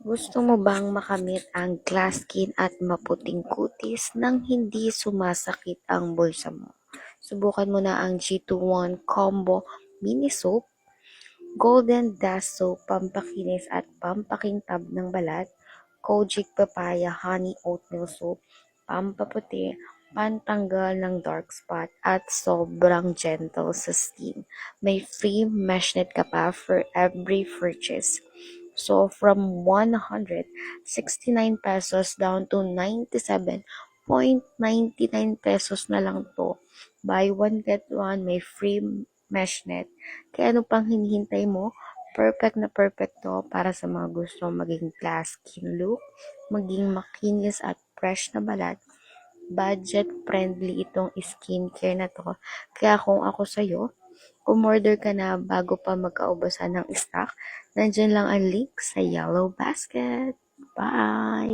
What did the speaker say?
Gusto mo bang makamit ang glass skin at maputing kutis nang hindi sumasakit ang bulsa mo? Subukan mo na ang G21 Combo Mini Soap, Golden Dust Soap, pampakinis at pampakintab ng balat, Kojic Papaya Honey Oatmeal Soap, pampaputi, pantanggal ng dark spot at sobrang gentle sa skin. May free meshnet ka pa for every purchase. So from 169 pesos down to 97.99 pesos na lang to. Buy one get one, may free mesh net. Kaya ano pang hinihintay mo? Perfect na perfect to para sa mga gusto maging glass skin look, maging makinis at fresh na balat. Budget friendly itong skincare na to. Kaya kung ako sa'yo, umorder ka na bago pa magkaubusan ng stock. Nandyan lang ang link sa yellow basket. Bye!